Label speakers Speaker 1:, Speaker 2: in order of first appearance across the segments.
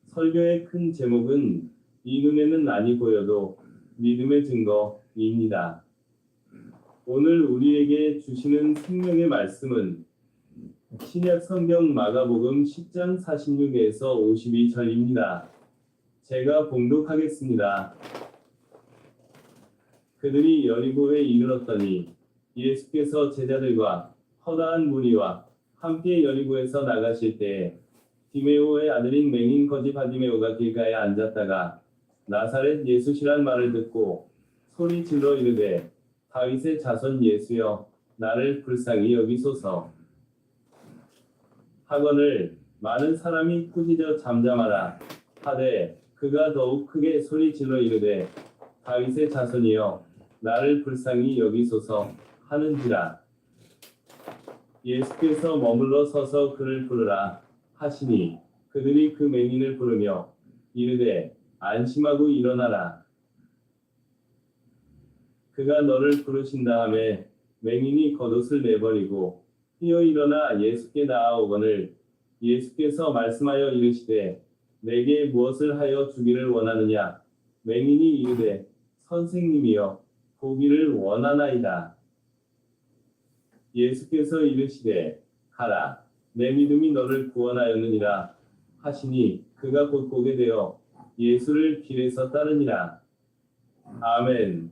Speaker 1: 설교의 큰 제목은 이 눈에는 아니 보여도 믿음의 증거입니다. 오늘 우리에게 주시는 생명의 말씀은 신약 성경 마가복음 10장 46에서 52절입니다. 제가 봉독하겠습니다. 그들이 여리고에 이르렀더니 예수께서 제자들과 허다한 무리와 함께 여리고에서 나가실 때에 디메오의 아들인 맹인 거지 바디메오가 길가에 앉았다가 나사렛 예수시란 말을 듣고 소리 질러 이르되 다윗의 자손 예수여 나를 불쌍히 여기소서 하거늘 많은 사람이 꾸짖어 잠잠하라 하되 그가 더욱 크게 소리 질러 이르되 다윗의 자손이여 나를 불쌍히 여기소서 하는지라. 예수께서 머물러 서서 그를 부르라 하시니 그들이 그 맹인을 부르며 이르되 안심하고 일어나라. 그가 너를 부르신다 하매 맹인이 겉옷을 내버리고 뛰어 일어나 예수께 나아오거늘 예수께서 말씀하여 이르시되 내게 무엇을 하여 주기를 원하느냐. 맹인이 이르되 선생님이여 보기를 원하나이다. 예수께서 이르시되 가라 내 믿음이 너를 구원하였느니라 하시니 그가 곧 보게 되어 예수를 길에서 따르니라. 아멘.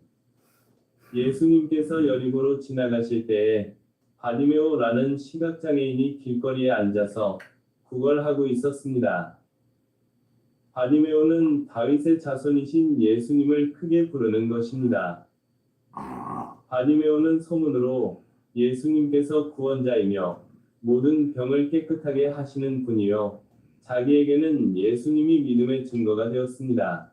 Speaker 1: 예수님께서 여리고로 지나가실 때에 바디메오라는 시각장애인이 길거리에 앉아서 구걸하고 있었습니다. 바디메오는 다윗의 자손이신 예수님을 크게 부르는 것입니다. 바디메오는 소문으로 예수님께서 구원자이며 모든 병을 깨끗하게 하시는 분이요 자기에게는 예수님이 믿음의 증거가 되었습니다.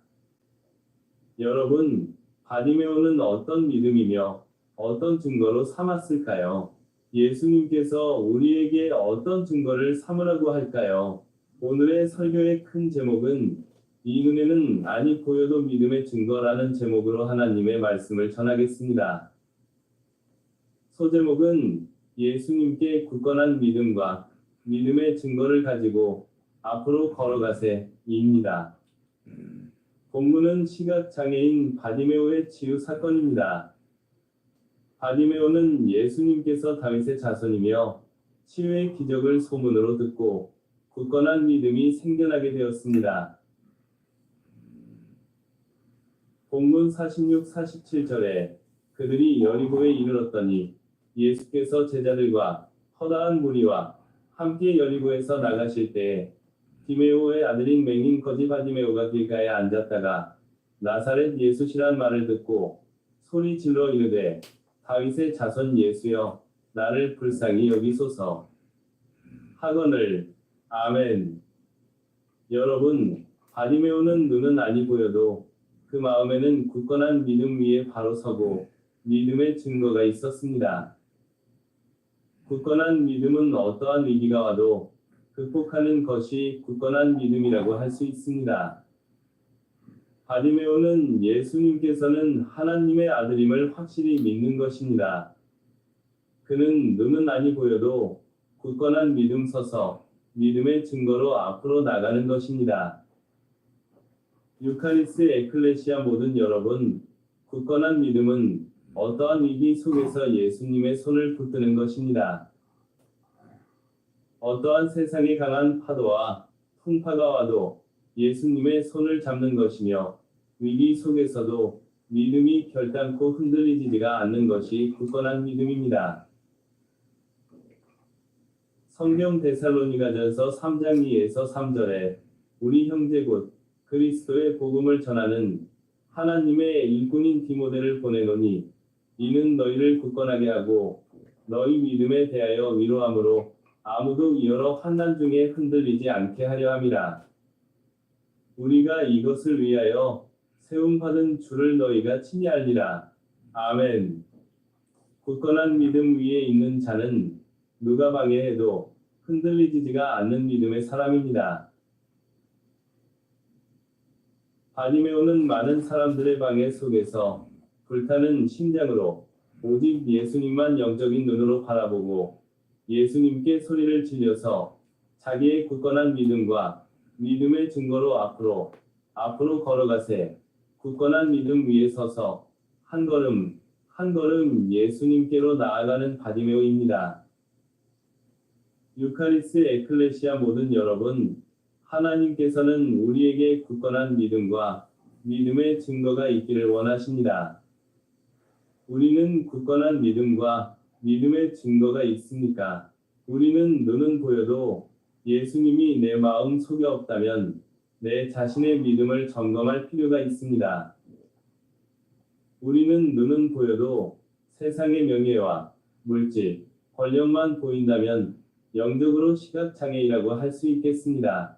Speaker 1: 여러분, 바디메오는 어떤 믿음이며 어떤 증거로 삼았을까요? 예수님께서 우리에게 어떤 증거를 삼으라고 할까요? 오늘의 설교의 큰 제목은 이 눈에는 아니 보여도 믿음의 증거라는 제목으로 하나님의 말씀을 전하겠습니다. 소제목은 예수님께 굳건한 믿음과 믿음의 증거를 가지고 앞으로 걸어가세입니다. 본문은 시각장애인 바디메오의 치유 사건입니다. 바디메오는 예수님께서 다윗의 자손이며 치유의 기적을 소문으로 듣고 굳건한 믿음이 생겨나게 되었습니다. 본문 46, 47절에 그들이 여리고에 이르렀더니 예수께서 제자들과 허다한 무리와 함께 여리고에서 나가실 때에 디메오의 아들인 맹인 거지 바디메오가 길가에 앉았다가 나사렛 예수시란 말을 듣고 소리 질러 이르되 다윗의 자손 예수여 나를 불쌍히 여기소서 하거늘. 아멘. 여러분, 바디메오는 눈은 아니 보여도 그 마음에는 굳건한 믿음 위에 바로 서고 믿음의 증거가 있었습니다. 굳건한 믿음은 어떠한 위기가 와도 극복하는 것이 굳건한 믿음이라고 할 수 있습니다. 바디메오는 예수님께서는 하나님의 아들임을 확실히 믿는 것입니다. 그는 눈은 아니 보여도 굳건한 믿음 서서 믿음의 증거로 앞으로 나가는 것입니다. 유카리스 에클레시아 모든 여러분, 굳건한 믿음은 어떠한 위기 속에서 예수님의 손을 붙드는 것입니다. 어떠한 세상의 강한 파도와 풍파가 와도 예수님의 손을 잡는 것이며 위기 속에서도 믿음이 결단코 흔들리지가 않는 것이 굳건한 믿음입니다. 성경 데살로니가전서 3장 2에서 3절에 우리 형제 곧 그리스도의 복음을 전하는 하나님의 일꾼인 디모데를 보내노니 이는 너희를 굳건하게 하고 너희 믿음에 대하여 위로함으로 아무도 여러 환난 중에 흔들리지 않게 하려 함이라. 우리가 이것을 위하여 세움받은 주를 너희가 친히 알리라. 아멘. 굳건한 믿음 위에 있는 자는 누가 방해해도 흔들리지가 않는 믿음의 사람입니다. 바디메오는 많은 사람들의 방해 속에서 불타는 심장으로 오직 예수님만 영적인 눈으로 바라보고 예수님께 소리를 질려서 자기의 굳건한 믿음과 믿음의 증거로 앞으로 걸어가세. 굳건한 믿음 위에 서서 한 걸음 한 걸음 예수님께로 나아가는 바디메오입니다. 유카리스 에클레시아 모든 여러분, 하나님께서는 우리에게 굳건한 믿음과 믿음의 증거가 있기를 원하십니다. 우리는 굳건한 믿음과 믿음의 증거가 있습니까? 우리는 눈은 보여도 예수님이 내 마음 속에 없다면 내 자신의 믿음을 점검할 필요가 있습니다. 우리는 눈은 보여도 세상의 명예와 물질, 권력만 보인다면 영적으로 시각장애이라고 할 수 있겠습니다.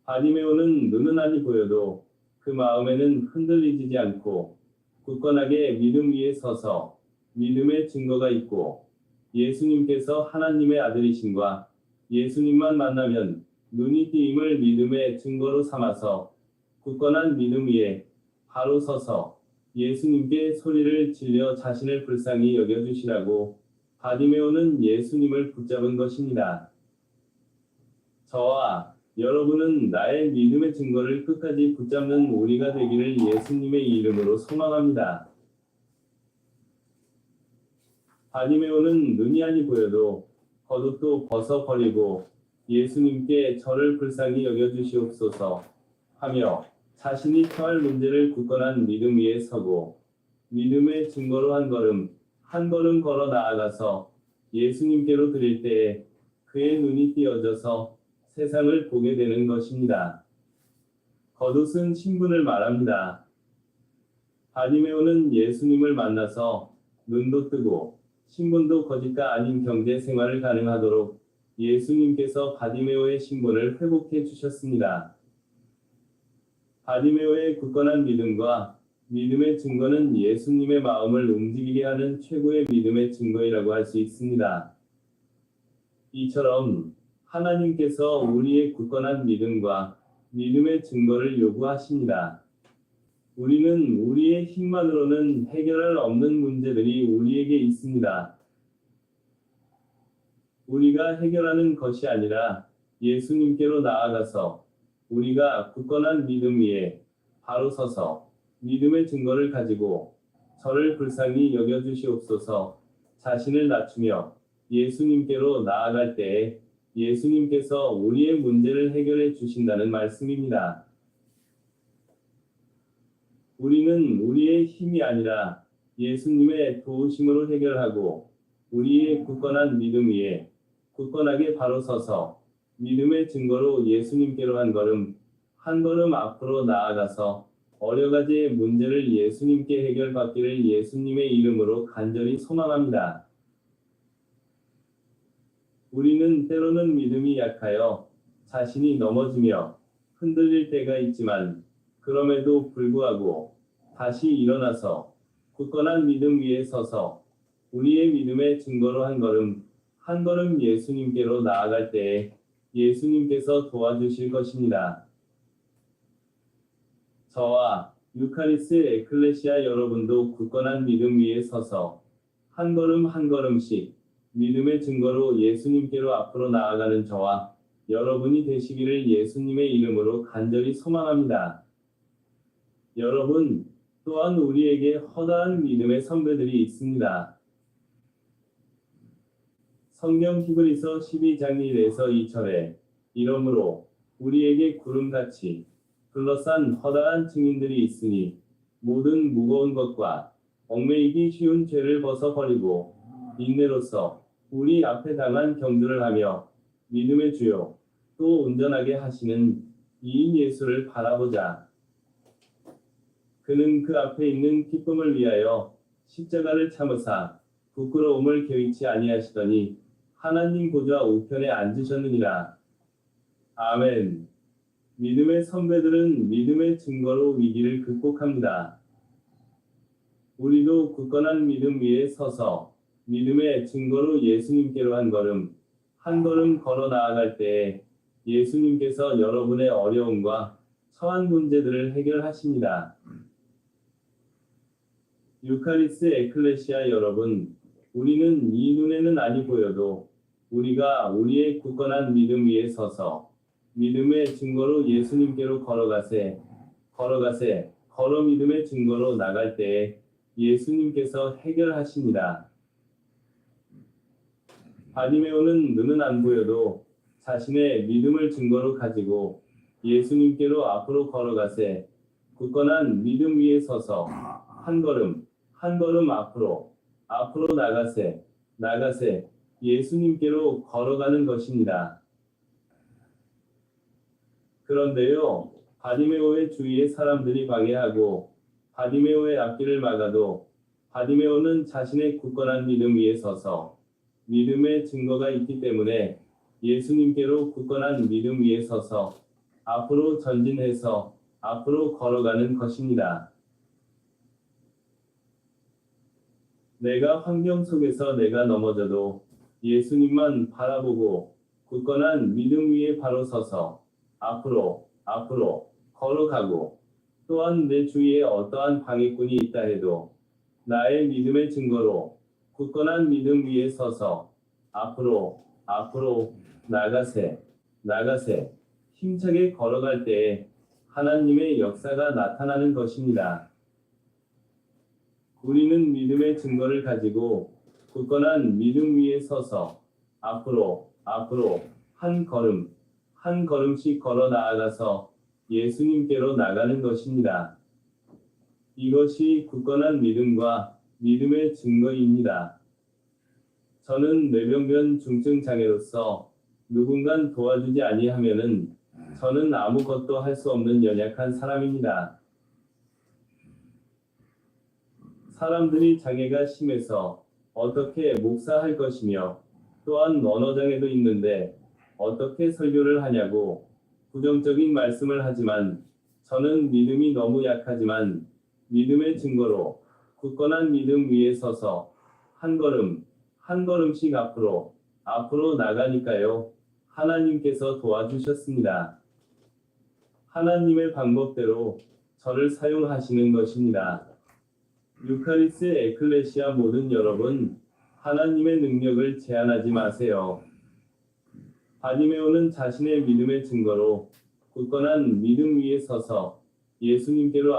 Speaker 1: 바디메오는 눈은 아니 보여도 그 마음에는 흔들리지 않고 굳건하게 믿음 위에 서서 믿음의 증거가 있고 예수님께서 하나님의 아들이심과 예수님만 만나면 눈이 띄임을 믿음의 증거로 삼아서 굳건한 믿음 위에 바로 서서 예수님께 소리를 질려 자신을 불쌍히 여겨주시라고 바디메오는 예수님을 붙잡은 것입니다. 저와 여러분은 나의 믿음의 증거를 끝까지 붙잡는 우리가 되기를 예수님의 이름으로 소망합니다. 바디메오는 눈이 아니 보여도 겉옷도 벗어버리고 예수님께 저를 불쌍히 여겨주시옵소서 하며 자신이 처할 문제를 굳건한 믿음 위에 서고 믿음의 증거로 한 걸음 걸어 나아가서 예수님께로 드릴 때에 그의 눈이 띄어져서 세상을 보게 되는 것입니다. 겉옷은 신분을 말합니다. 바디메오는 예수님을 만나서 눈도 뜨고 신분도 거짓가 아닌 경제 생활을 가능하도록 예수님께서 바디메오의 신분을 회복해 주셨습니다. 바디메오의 굳건한 믿음과 믿음의 증거는 예수님의 마음을 움직이게 하는 최고의 믿음의 증거이라고 할 수 있습니다. 이처럼 하나님께서 우리의 굳건한 믿음과 믿음의 증거를 요구하십니다. 우리는 우리의 힘만으로는 해결할 없는 문제들이 우리에게 있습니다. 우리가 해결하는 것이 아니라 예수님께로 나아가서 우리가 굳건한 믿음 위에 바로 서서 믿음의 증거를 가지고 저를 불쌍히 여겨주시옵소서 자신을 낮추며 예수님께로 나아갈 때에 예수님께서 우리의 문제를 해결해 주신다는 말씀입니다. 우리는 우리의 힘이 아니라 예수님의 도우심으로 해결하고 우리의 굳건한 믿음 위에 굳건하게 바로 서서 믿음의 증거로 예수님께로 한 걸음 앞으로 나아가서 여러 가지의 문제를 예수님께 해결받기를 예수님의 이름으로 간절히 소망합니다. 우리는 때로는 믿음이 약하여 자신이 넘어지며 흔들릴 때가 있지만 그럼에도 불구하고 다시 일어나서 굳건한 믿음 위에 서서 우리의 믿음의 증거로 한 걸음 예수님께로 나아갈 때에 예수님께서 도와주실 것입니다. 저와 유카리스 에클레시아 여러분도 굳건한 믿음 위에 서서 한 걸음씩 믿음의 증거로 예수님께로 앞으로 나아가는 저와 여러분이 되시기를 예수님의 이름으로 간절히 소망합니다. 여러분, 또한 우리에게 허다한 믿음의 선배들이 있습니다. 성경 히브리서 12장 1에서 2절에 이러므로 우리에게 구름같이 둘러싼 허다한 증인들이 있으니 모든 무거운 것과 얽매이기 쉬운 죄를 벗어버리고 인내로써 우리 앞에 당한 경주를 하며 믿음의 주요 또 온전하게 하시는 이인 예수를 바라보자. 그는 그 앞에 있는 기쁨을 위하여 십자가를 참으사 부끄러움을 개의치 아니하시더니 하나님 보좌 우편에 앉으셨느니라. 아멘. 믿음의 선배들은 믿음의 증거로 위기를 극복합니다. 우리도 굳건한 믿음 위에 서서 믿음의 증거로 예수님께로 한 걸음 걸어 나아갈 때에 예수님께서 여러분의 어려움과 처한 문제들을 해결하십니다. 유카리스 에클레시아 여러분, 우리는 이 눈에는 아니 보여도 우리가 우리의 굳건한 믿음 위에 서서 믿음의 증거로 예수님께로 걸어 믿음의 증거로 나갈 때에 예수님께서 해결하십니다. 바디메오는 눈은 안 보여도 자신의 믿음을 증거로 가지고 예수님께로 앞으로 걸어가세 굳건한 믿음 위에 서서 한 걸음 앞으로 나가세 예수님께로 걸어가는 것입니다. 그런데요, 바디메오의 주위에 사람들이 방해하고 바디메오의 앞길을 막아도 바디메오는 자신의 굳건한 믿음 위에 서서 믿음의 증거가 있기 때문에 예수님께로 굳건한 믿음 위에 서서 앞으로 전진해서 앞으로 걸어가는 것입니다. 내가 환경 속에서 내가 넘어져도 예수님만 바라보고 굳건한 믿음 위에 바로 서서 앞으로 걸어가고 또한 내 주위에 어떠한 방해꾼이 있다 해도 나의 믿음의 증거로 굳건한 믿음 위에 서서 앞으로 나가세 힘차게 걸어갈 때에 하나님의 역사가 나타나는 것입니다. 우리는 믿음의 증거를 가지고 굳건한 믿음 위에 서서 앞으로 한 걸음씩 걸어 나아가서 예수님께로 나가는 것입니다. 이것이 굳건한 믿음과 믿음의 증거입니다. 저는 뇌병변 중증 장애로서 누군가 도와주지 아니하면은 저는 아무것도 할 수 없는 연약한 사람입니다. 사람들이 장애가 심해서 어떻게 목사할 것이며 또한 언어장애도 있는데 어떻게 설교를 하냐고 부정적인 말씀을 하지만 저는 믿음이 너무 약하지만 믿음의 증거로 굳건한 믿음 위에 서서 한 걸음씩 앞으로 나가니까요. 하나님께서 도와주셨습니다. 하나님의 방법대로 저를 사용하시는 것입니다. 유카리스 에클레시아 모든 여러분, 하나님의 능력을 제한하지 마세요. 바디메오는 자신의 믿음의 증거로 굳건한 믿음 위에 서서 예수님께로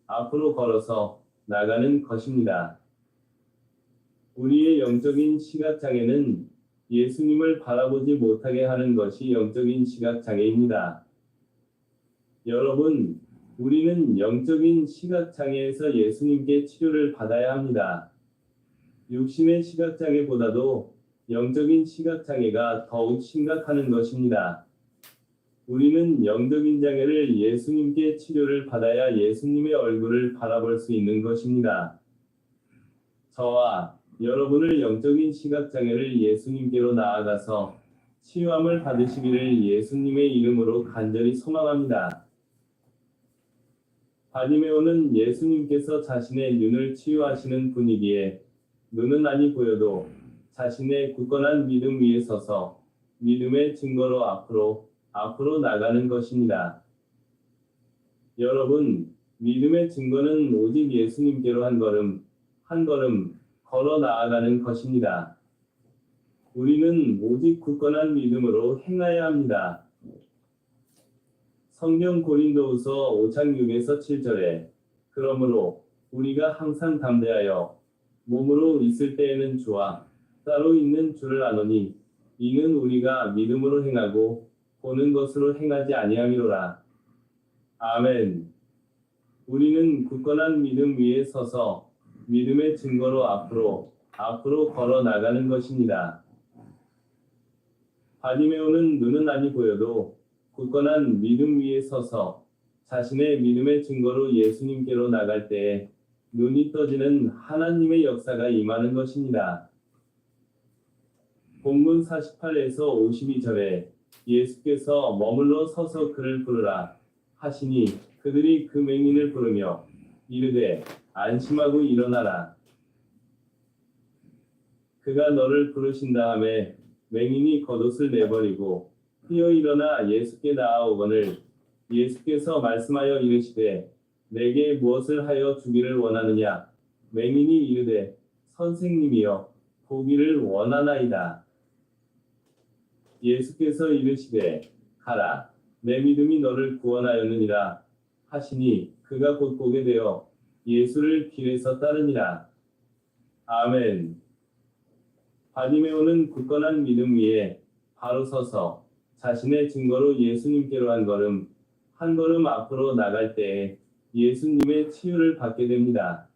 Speaker 1: 앞으로 걸어서 나가는 것입니다. 우리의 영적인 시각장애는 예수님을 바라보지 못하게 하는 것이 영적인 시각장애입니다. 여러분, 우리는 영적인 시각장애에서 예수님께 치료를 받아야 합니다. 육신의 시각장애보다도 영적인 시각장애가 더욱 심각한 것입니다. 우리는 영적인 장애를 예수님께 치료를 받아야 예수님의 얼굴을 바라볼 수 있는 것입니다. 저와 여러분을 영적인 시각장애를 예수님께로 나아가서 치유함을 받으시기를 예수님의 이름으로 간절히 소망합니다. 바디메오는 예수님께서 자신의 눈을 치유하시는 분이기에 눈은 아니 보여도 자신의 굳건한 믿음 위에 서서 믿음의 증거로 앞으로 나가는 것입니다. 여러분, 믿음의 증거는 오직 예수님께로 한 걸음 걸어 나아가는 것입니다. 우리는 오직 굳건한 믿음으로 행하여야 합니다. 성경 고린도후서 5장 6에서 7절에 그러므로 우리가 항상 담대하여 몸으로 있을 때에는 주와 따로 있는 주를 아노니 이는 우리가 믿음으로 행하고 보는 것으로 행하지 아니함이로라. 아멘. 우리는 굳건한 믿음 위에 서서 믿음의 증거로 앞으로 걸어 나가는 것입니다. 바디메오는 눈은 아니 보여도 굳건한 믿음 위에 서서 자신의 믿음의 증거로 예수님께로 나갈 때에 눈이 떠지는 하나님의 역사가 임하는 것입니다. 본문 48에서 52절에 예수께서 머물러 서서 그를 부르라 하시니 그들이 그 맹인을 부르며 이르되 안심하고 일어나라. 그가 너를 부르신다 하매 맹인이 겉옷을 내버리고 뛰어 일어나 예수께 나아오거늘 예수께서 말씀하여 이르시되 내게 무엇을 하여 주기를 원하느냐. 맹인이 이르되 선생님이여 보기를 원하나이다. 예수께서 이르시되 가라 내 믿음이 너를 구원하였느니라 하시니 그가 곧 보게 되어 예수를 길에서 따르니라. 아멘. 바디메오는 굳건한 믿음 위에 바로 서서 자신의 증거로 예수님께로 한 걸음 앞으로 나갈 때에 예수님의 치유를 받게 됩니다.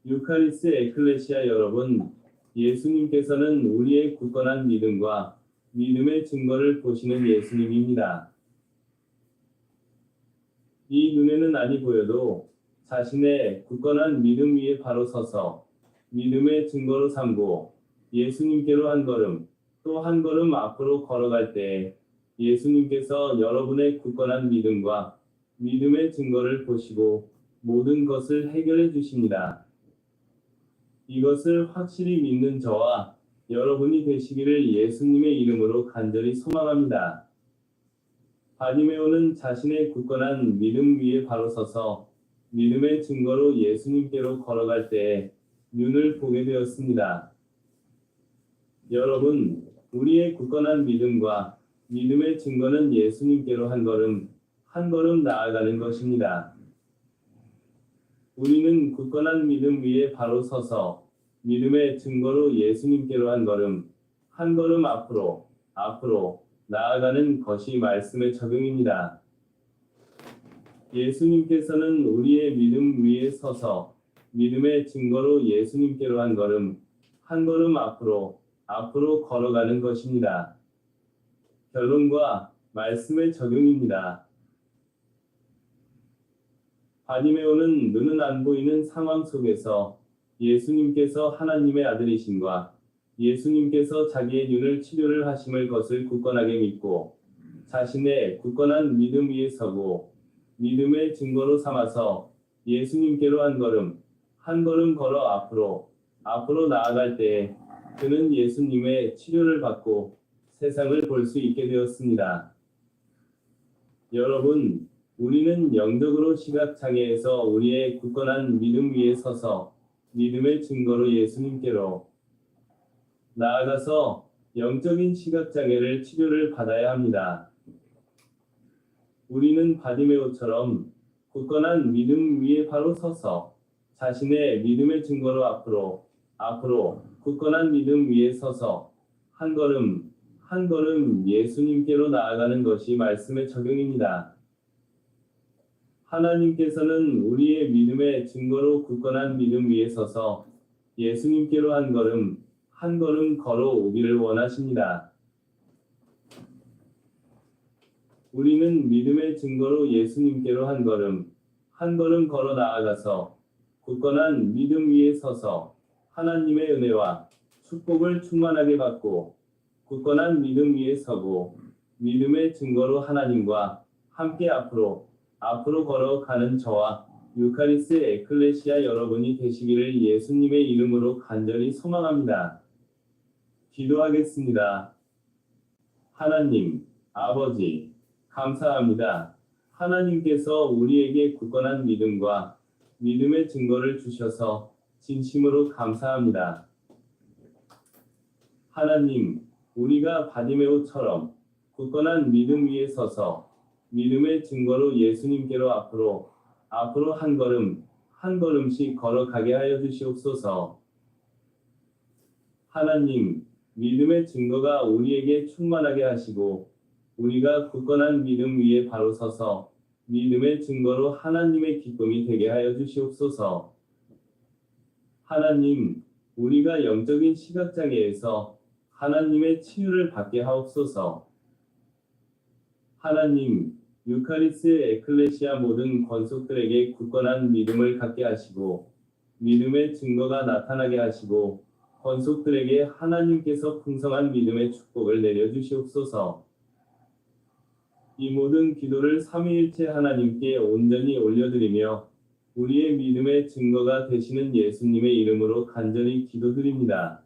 Speaker 1: 유카리스 에클레시아 여러분, 예수님께서는 우리의 굳건한 믿음과 믿음의 증거를 보시는 예수님입니다. 이 눈에는 아니 보여도 자신의 굳건한 믿음 위에 바로 서서 믿음의 증거로 삼고 예수님께로 한 걸음, 또 한 걸음 앞으로 걸어갈 때 예수님께서 여러분의 굳건한 믿음과 믿음의 증거를 보시고 모든 것을 해결해 주십니다. 이것을 확실히 믿는 저와 여러분이 되시기를 예수님의 이름으로 간절히 소망합니다. 바디메오는 자신의 굳건한 믿음 위에 바로 서서 믿음의 증거로 예수님께로 걸어갈 때에 눈을 보게 되었습니다. 여러분, 우리의 굳건한 믿음과 믿음의 증거는 예수님께로 한 걸음 나아가는 것입니다. 우리는 굳건한 믿음 위에 바로 서서 믿음의 증거로 예수님께로 한 걸음 앞으로 나아가는 것이 말씀의 적용입니다. 예수님께서는 우리의 믿음 위에 서서 믿음의 증거로 예수님께로 한 걸음 앞으로 걸어가는 것입니다. 결론과 말씀의 적용입니다. 바디메오는 눈은 안 보이는 상황 속에서 예수님께서 하나님의 아들이심과 예수님께서 자기의 눈을 치료를 하심을 것을 굳건하게 믿고 자신의 굳건한 믿음 위에 서고 믿음의 증거로 삼아서 예수님께로 한 걸음 걸어 앞으로 나아갈 때에 그는 예수님의 치료를 받고 세상을 볼 수 있게 되었습니다. 여러분, 우리는 영적으로 시각장애에서 우리의 굳건한 믿음 위에 서서 믿음의 증거로 예수님께로 나아가서 영적인 시각장애를 치료를 받아야 합니다. 우리는 바디메오처럼 굳건한 믿음 위에 바로 서서 자신의 믿음의 증거로 앞으로 굳건한 믿음 위에 서서 한 걸음 예수님께로 나아가는 것이 말씀의 적용입니다. 하나님께서는 우리의 믿음의 증거로 굳건한 믿음 위에 서서 예수님께로 한 걸음 걸어오기를 원하십니다. 우리는 믿음의 증거로 예수님께로 한 걸음 걸어 나아가서 굳건한 믿음 위에 서서 하나님의 은혜와 축복을 충만하게 받고 굳건한 믿음 위에 서고 믿음의 증거로 하나님과 함께 앞으로 걸어가는 저와 유카리스 에클레시아 여러분이 되시기를 예수님의 이름으로 간절히 소망합니다. 기도하겠습니다. 하나님, 아버지, 감사합니다. 하나님께서 우리에게 굳건한 믿음과 믿음의 증거를 주셔서 진심으로 감사합니다. 하나님, 우리가 바디메오처럼 굳건한 믿음 위에 서서 믿음의 증거로 예수님께로 앞으로 한 걸음씩 걸어가게 하여 주시옵소서. 하나님, 믿음의 증거가 우리에게 충만하게 하시고 우리가 굳건한 믿음 위에 바로 서서 믿음의 증거로 하나님의 기쁨이 되게 하여 주시옵소서. 하나님, 우리가 영적인 시각장애에서 하나님의 치유를 받게 하옵소서. 하나님, 유카리스 에클레시아 모든 권속들에게 굳건한 믿음을 갖게 하시고 믿음의 증거가 나타나게 하시고 권속들에게 하나님께서 풍성한 믿음의 축복을 내려주시옵소서. 이 모든 기도를 삼위일체 하나님께 온전히 올려드리며 우리의 믿음의 증거가 되시는 예수님의 이름으로 간절히 기도드립니다.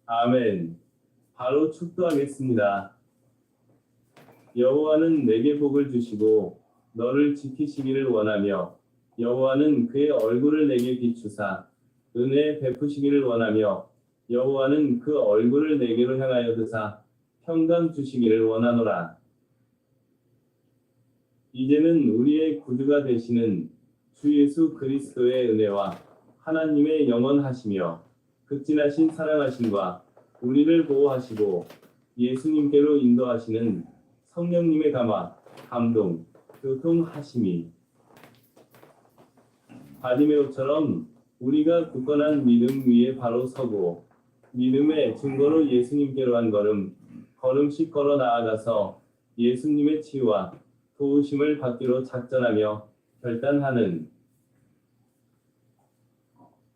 Speaker 1: 아멘. 바로 축도하겠습니다. 여호와는 내게 복을 주시고 너를 지키시기를 원하며 여호와는 그의 얼굴을 내게 비추사 은혜 베푸시기를 원하며 여호와는 그 얼굴을 내게로 향하여 드사 평강 주시기를 원하노라. 이제는 우리의 구주가 되시는 주 예수 그리스도의 은혜와 하나님의 영원하시며 극진하신 사랑하심과 우리를 보호하시고 예수님께로 인도하시는 성령님의 감화, 감동, 교통하심이 바디메오처럼 우리가 굳건한 믿음 위에 바로 서고 믿음의 증거로 예수님께로 한 걸음씩 걸어 나아가서 예수님의 치유와 도우심을 받기로 작전하며 결단하는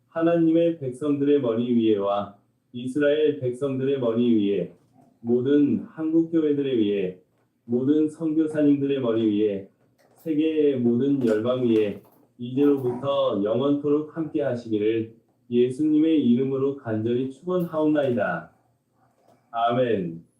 Speaker 1: 하나님의 백성들의 머리 위에와 이스라엘 백성들의 머리 위에 모든 한국 교회들의 위에 모든 선교사님들의 머리 위에 세계의 모든 열방 위에 이제로부터 영원토록 함께 하시기를 예수님의 이름으로 간절히 축원하옵나이다. 아멘.